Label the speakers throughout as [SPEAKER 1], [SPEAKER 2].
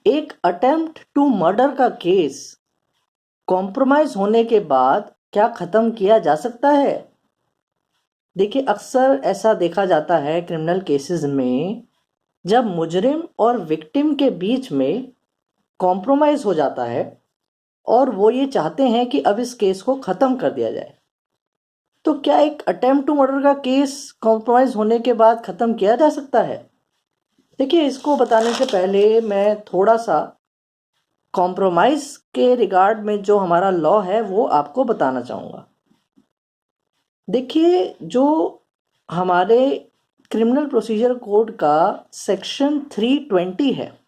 [SPEAKER 1] एक attempt to murder का case compromise होने के बाद क्या खत्म किया जा सकता है? देखिए, अक्सर ऐसा देखा जाता है क्रिमिनल केसेस में, जब मुजरिम और विक्टिम के बीच में कॉम्प्रोमाइज हो जाता है और वो ये चाहते हैं कि अब इस केस को खत्म कर दिया जाए। तो क्या एक अटेम्प्ट टू मर्डर का केस कॉम्प्रोमाइज होने के बाद खत्म किया जा सकता है? देखिए, इसको बताने से पहले मैं थोड़ा सा कॉम्प्रोमाइज के रिगार्ड में जो हमारा लॉ है वो आपको बताना चाहूँगा। देखिए, जो हमारे क्रिमिनल प्रोसीजर कोड का सेक्शन 320 है,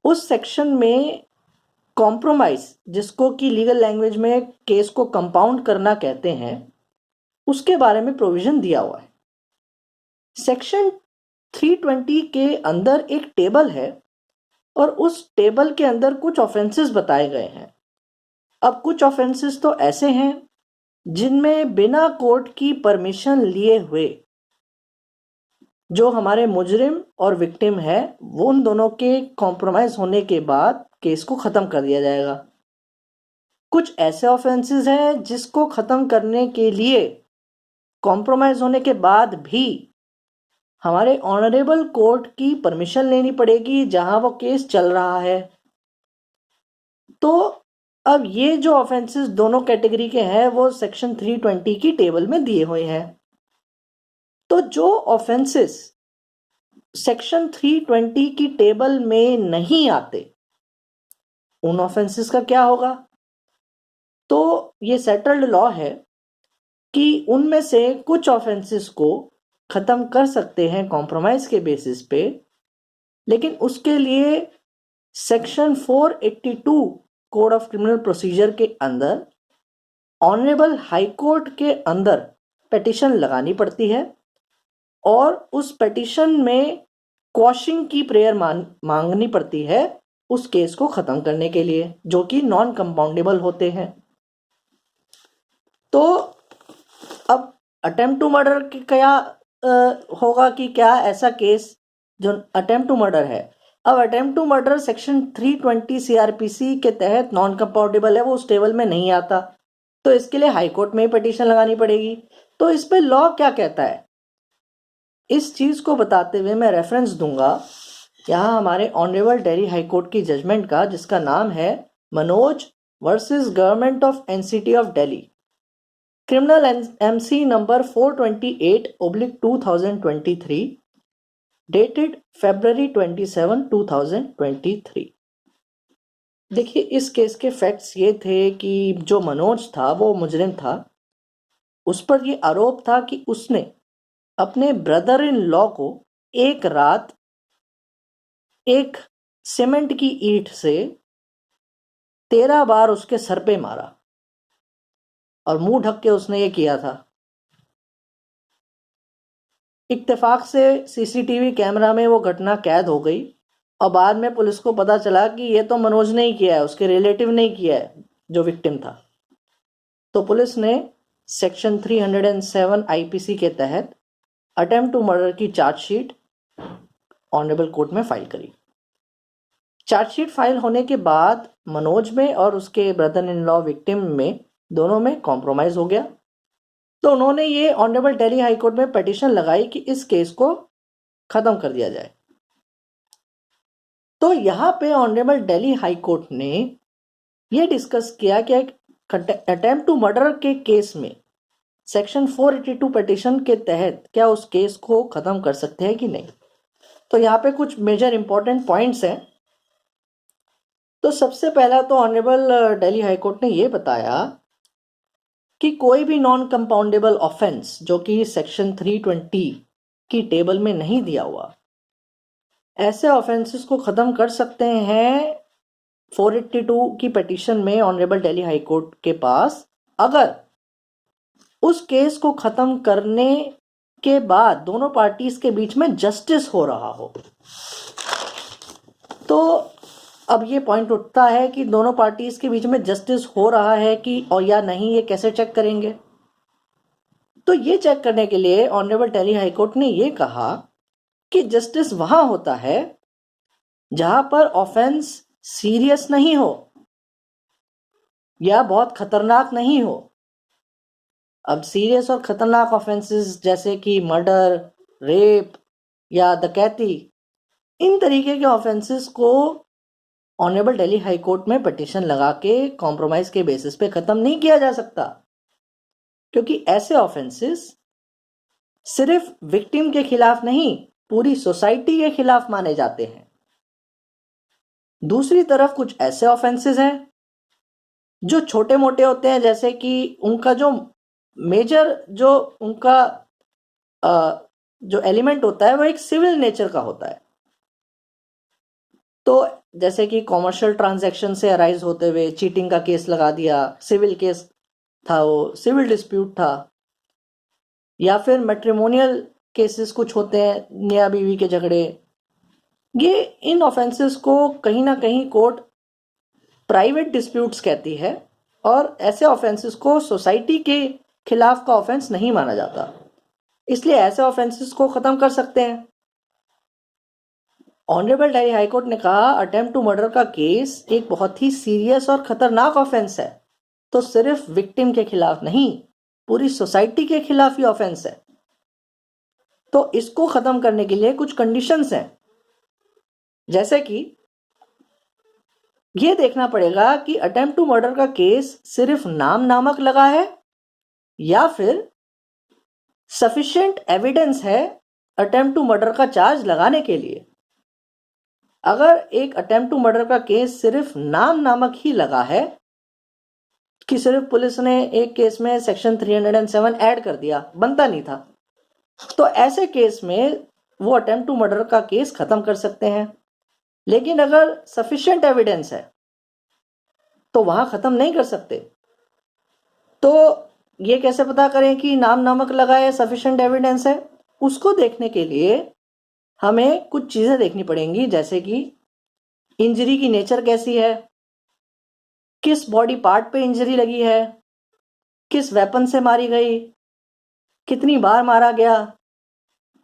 [SPEAKER 1] उस सेक्शन में कॉम्प्रोमाइज, जिसको कि लीगल लैंग्वेज में केस को कंपाउंड करना कहते हैं, उसके बारे में प्रोविजन दिया हुआ है। सेक्शन 320 के अंदर एक टेबल है और उस टेबल के अंदर कुछ ऑफेंसेस बताए गए हैं। अब कुछ ऑफेंसेस तो ऐसे हैं जिनमें बिना कोर्ट की परमिशन लिए हुए जो हमारे मुजरिम और विक्टिम है, वो उन दोनों के कॉम्प्रोमाइज होने के बाद केस को ख़त्म कर दिया जाएगा। कुछ ऐसे ऑफेंसेस हैं जिसको ख़त्म करने के लिए कॉम्प्रोमाइज होने के बाद भी हमारे ऑनरेबल कोर्ट की परमिशन लेनी पड़ेगी जहां वो केस चल रहा है। तो अब ये जो ऑफेंसेस दोनों कैटेगरी के हैं वो सेक्शन 320 की टेबल में दिए हुए हैं। तो जो ऑफेंसेस सेक्शन 320 की टेबल में नहीं आते, उन ऑफेंसेस का क्या होगा? तो ये सेटल्ड लॉ है कि उनमें से कुछ ऑफेंसेस को खत्म कर सकते हैं कॉम्प्रोमाइज के बेसिस पे, लेकिन उसके लिए section 482 code of criminal procedure के अंदर ऑनरेबल हाई कोर्ट के अंदर पिटीशन लगानी पड़ती है और उस पिटीशन में क्वॉशिंग की प्रेयर मांगनी पड़ती है उस केस को खत्म करने के लिए, जो कि नॉन कंपाउंडेबल होते हैं। तो अब अटेम्प्ट टू मर्डर की क्या होगा कि क्या ऐसा केस जो अटेम्प्ट टू मर्डर है, अब attempt to murder section 320 CrPC के तहत नॉन कंपाउंडेबल है, वो उस टेबल में नहीं आता, तो इसके लिए हाई कोर्ट में ही पिटीशन लगानी पड़ेगी। तो इस पे लॉ क्या कहता है, इस चीज को बताते हुए मैं रेफरेंस दूंगा यहाँ हमारे ऑनरेबल दिल्ली हाई कोर्ट की जजमेंट का, जिसका नाम है Manoj versus government of NCT of Delhi, criminal MC number 428/2023, dated February 27, 2023। देखिए, इस केस के फैक्ट्स ये थे कि जो मनोज था वो मुजरिम था। उस पर ये आरोप था कि उसने अपने ब्रदर इन लॉ को एक रात एक सीमेंट की ईंट से 13 बार उसके सर पे मारा और मुंह ढक के उसने ये किया था। इत्तेफाक से सीसीटीवी कैमरा में वो घटना कैद हो गई और बाद में पुलिस को पता चला कि ये तो मनोज ने ही किया है, उसके रिलेटिव ने ही किया है जो विक्टिम था। तो पुलिस ने सेक्शन 307 आईपीसी के तहत अटेम्प्ट टू मर्डर की चार्जशीट ऑनरेबल कोर्ट में फाइल करी। चार्जशीट फाइल होने के बाद मनोज में और उसके ब्रदर इन लॉ विक्टिम में दोनों में कॉम्प्रोमाइज हो गया। तो उन्होंने ये ऑनरेबल दिल्ली हाई कोर्ट में पिटीशन लगाई कि इस केस को खत्म कर दिया जाए। तो यहाँ पे ऑनरेबल दिल्ली हाई कोर्ट ने ये डिस्कस किया कि एक अटेम्प्ट टू मर्डर के केस में सेक्शन 482 पिटीशन के तहत क्या उस केस को खत्म कर सकते हैं कि नहीं। तो यहाँ पे कुछ मेजर इंपॉर्टेंट पॉइंट्स हैं। तो सबसे पहला तो ऑनरेबल दिल्ली हाई कोर्ट ने ये बताया कि कोई भी नॉन कंपाउंडेबल ऑफेंस जो कि सेक्शन 320 की टेबल में नहीं दिया हुआ, ऐसे ऑफेंसेस को खत्म कर सकते हैं 482 की पिटीशन में ऑनरेबल दिल्ली हाई कोर्ट के पास, अगर उस केस को खत्म करने के बाद दोनों पार्टीज के बीच में जस्टिस हो रहा हो। तो अब ये पॉइंट उठता है कि दोनों पार्टीज के बीच में जस्टिस हो रहा है कि और या नहीं, ये कैसे चेक करेंगे? तो ये चेक करने के लिए ऑनरेबल दिल्ली हाई कोर्ट ने ये कहा कि जस्टिस वहां होता है जहां पर ऑफेंस सीरियस नहीं हो या बहुत खतरनाक नहीं हो। अब सीरियस और खतरनाक ऑफेंसेस जैसे कि मर्डर, रेप या डकैती, इन तरीके के ऑफेंसेस को ऑनरेबल दिल्ली हाई कोर्ट में पिटीशन लगा के कॉम्प्रोमाइज के बेसिस पे खत्म नहीं किया जा सकता, क्योंकि ऐसे ऑफेंसेस सिर्फ विक्टिम के खिलाफ नहीं, पूरी सोसाइटी के खिलाफ माने जाते हैं। दूसरी तरफ कुछ ऐसे ऑफेंसेस हैं जो छोटे मोटे होते हैं, जैसे कि उनका जो मेजर जो उनका जो एलिमेंट होता है वो एक सिविल नेचर का होता है। तो जैसे कि कॉमर्शियल ट्रांजैक्शन से अराइज होते हुए चीटिंग का केस लगा दिया, सिविल केस था, वो सिविल डिस्प्यूट था। या फिर मैट्रिमोनियल केसेस कुछ होते हैं, मियाँ बीवी के झगड़े। ये इन ऑफेंसेस को कहीं ना कहीं कोर्ट प्राइवेट डिस्प्यूट्स कहती है, और ऐसे ऑफेंसेस को सोसाइटी के खिलाफ का ऑफेंस नहीं माना जाता, इसलिए ऐसे ऑफेंसेस को खत्म कर सकते हैं। ऑनरेबल दिल्ली हाई कोर्ट ने कहा अटेम्प्ट टू मर्डर का केस एक बहुत ही सीरियस और खतरनाक ऑफेंस है, तो सिर्फ विक्टिम के खिलाफ नहीं, पूरी सोसाइटी के खिलाफ ही ऑफेंस है। तो इसको खत्म करने के लिए कुछ कंडीशंस हैं, जैसे कि यह देखना पड़ेगा कि अटेम्प्ट टू मर्डर का केस सिर्फ नाम नामक लगा है या फिर सफिशिएंट एविडेंस है अटेम्प्ट टू मर्डर का चार्ज लगाने के लिए। अगर एक अटेम्प्ट टू मर्डर का केस सिर्फ नाम नामक ही लगा है कि सिर्फ पुलिस ने एक केस में सेक्शन 307 ऐड कर दिया, बनता नहीं था, तो ऐसे केस में वो अटेम्प्ट टू मर्डर का केस खत्म कर सकते हैं। लेकिन अगर सफिशिएंट एविडेंस है तो वहां खत्म नहीं कर सकते। तो ये कैसे पता करें कि नाम नामक लगा है, सफिशिएंट एविडेंस है? उसको देखने के लिए हमें कुछ चीजें देखनी पड़ेंगी, जैसे कि इंजरी की नेचर कैसी है, किस बॉडी पार्ट पे इंजरी लगी है, किस वेपन से मारी गई, कितनी बार मारा गया।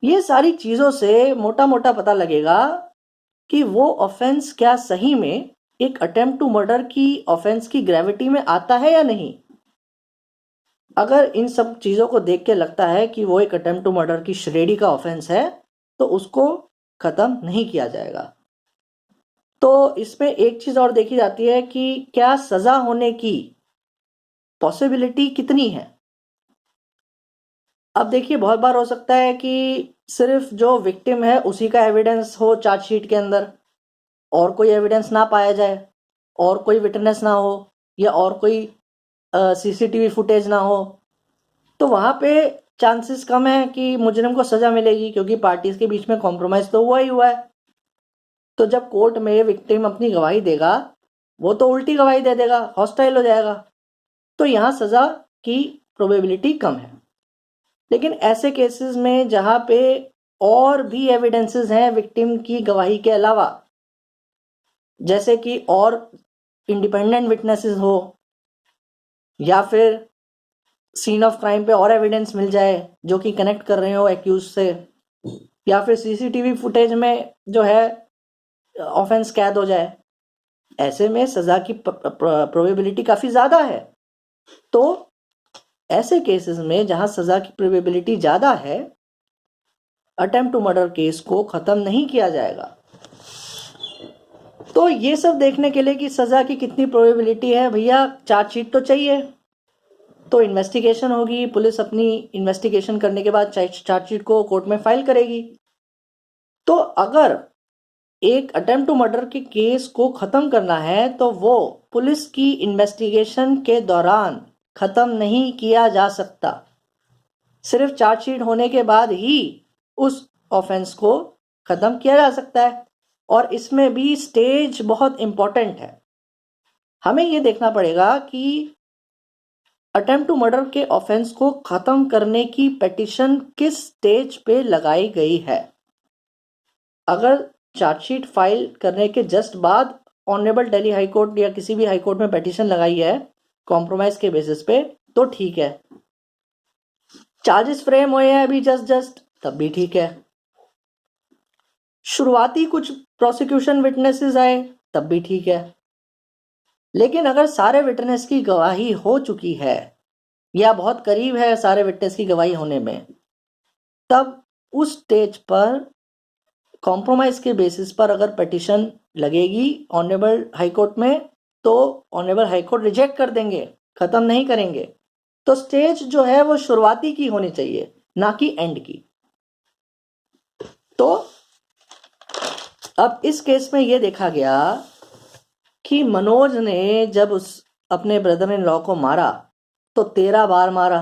[SPEAKER 1] ये सारी चीजों से मोटा मोटा पता लगेगा कि वो ऑफेंस क्या सही में एक अटेम्प्ट टू मर्डर की ऑफेंस की ग्रेविटी में आता है या नहीं। अगर इन सब चीजों को देख के लगता है कि वो एक अटेम्प्ट टू मर्डर की श्रेणी का ऑफेंस है, तो उसको खत्म नहीं किया जाएगा। तो इसमें एक चीज और देखी जाती है कि क्या सजा होने की पॉसिबिलिटी कितनी है। अब देखिए, बहुत बार हो सकता है कि सिर्फ जो विक्टिम है उसी का एविडेंस हो चार्जशीट के अंदर, और कोई एविडेंस ना पाया जाए, और कोई विटनेस ना हो, या और कोई सीसीटीवी फुटेज ना हो, तो वहां पे चांसेस कम है कि मुजरिम को सजा मिलेगी, क्योंकि पार्टीज के बीच में कॉम्प्रोमाइज तो हुआ ही हुआ है। तो जब कोर्ट में विक्टिम अपनी गवाही देगा, वो तो उल्टी गवाही दे देगा, हॉस्टाइल हो जाएगा, तो यहाँ सजा की प्रोबेबिलिटी कम है। लेकिन ऐसे केसेस में जहां पे और भी एविडेंसेस हैं विक्टिम की गवाही के अलावा, जैसे कि और इंडिपेंडेंट विटनेसेस हो, या फिर सीन ऑफ क्राइम पे और एविडेंस मिल जाए जो कि कनेक्ट कर रहे हो एक्यूज से, या फिर सीसीटीवी फुटेज में जो है ऑफेंस कैद हो जाए, ऐसे में सजा की प्रोबेबिलिटी काफी ज्यादा है। तो ऐसे केसेस में जहां सजा की प्रोबेबिलिटी ज्यादा है, अटेम्प्ट टू मर्डर केस को खत्म नहीं किया जाएगा। तो ये सब देखने के लिए कि सजा की कितनी प्रोबेबिलिटी है, भैया चार्जशीट तो चाहिए। तो इन्वेस्टिगेशन होगी, पुलिस अपनी इन्वेस्टिगेशन करने के बाद चार्जशीट को कोर्ट में फाइल करेगी। तो अगर एक अटेम्प्ट टू मर्डर के केस को खत्म करना है तो वो पुलिस की इन्वेस्टिगेशन के दौरान खत्म नहीं किया जा सकता। सिर्फ चार्जशीट होने के बाद ही उस ऑफेंस को खत्म किया जा सकता है, और इसमें भी स्टेज बहुत इंपॉर्टेंट है। हमें यह देखना पड़ेगा कि अटेम्प्ट टू मर्डर के ऑफेंस को खत्म करने की पिटीशन किस स्टेज पे लगाई गई है। अगर चार्जशीट फाइल करने के जस्ट बाद ऑनरेबल दिल्ली हाई कोर्ट या किसी भी हाई कोर्ट में पिटीशन लगाई है कॉम्प्रोमाइज के बेसिस पे, तो ठीक है। चार्जेस फ्रेम हुए हैं अभी जस्ट तब भी ठीक है। शुरुआती कुछ प्रोसिक्यूशन विटनेसेस आए तब भी ठीक है, लेकिन अगर सारे विटनेस की गवाही हो चुकी है या बहुत करीब है सारे विटनेस की गवाही होने में, तब उस स्टेज पर कॉम्प्रोमाइज के बेसिस पर अगर पिटीशन लगेगी ऑनरेबल हाई कोर्ट में, तो ऑनरेबल हाई कोर्ट रिजेक्ट कर देंगे, खत्म नहीं करेंगे। तो स्टेज जो है वो शुरुआती की होनी चाहिए, ना कि एंड की। तो अब इस केस में यह देखा गया कि मनोज ने जब उस अपने ब्रदर इन लॉ को मारा तो 13 बार मारा।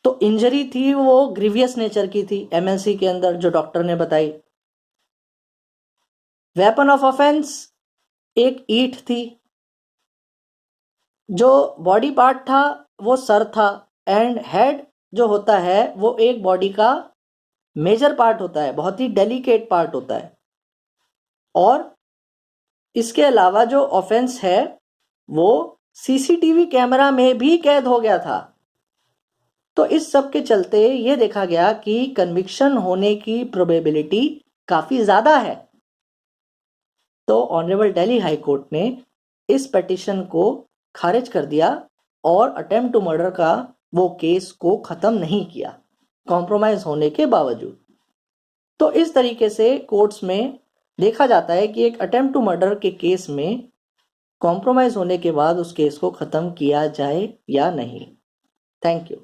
[SPEAKER 1] तो इंजरी थी वो ग्रीवियस नेचर की थी एमएलसी के अंदर, जो डॉक्टर ने बताई। वेपन ऑफ ऑफेंस एक ईंट थी। जो बॉडी पार्ट था वो सर था, एंड हेड जो होता है वो एक बॉडी का मेजर पार्ट होता है, बहुत ही डेलिकेट पार्ट होता है। और इसके अलावा जो ऑफेंस है वो सीसीटीवी कैमरा में भी कैद हो गया था। तो इस सब के चलते ये देखा गया कि कन्विक्शन होने की प्रोबेबिलिटी काफी ज्यादा है। तो ऑनरेबल दिल्ली हाई कोर्ट ने इस पिटीशन को खारिज कर दिया और अटेम्प्ट टू मर्डर का वो केस को खत्म नहीं किया, कॉम्प्रोमाइज होने के बावजूद। तो इस तरीके से कोर्ट्स में देखा जाता है कि एक अटेम्प्ट टू मर्डर के केस में कॉम्प्रोमाइज होने के बाद उस केस को खत्म किया जाए या नहीं। Thank you.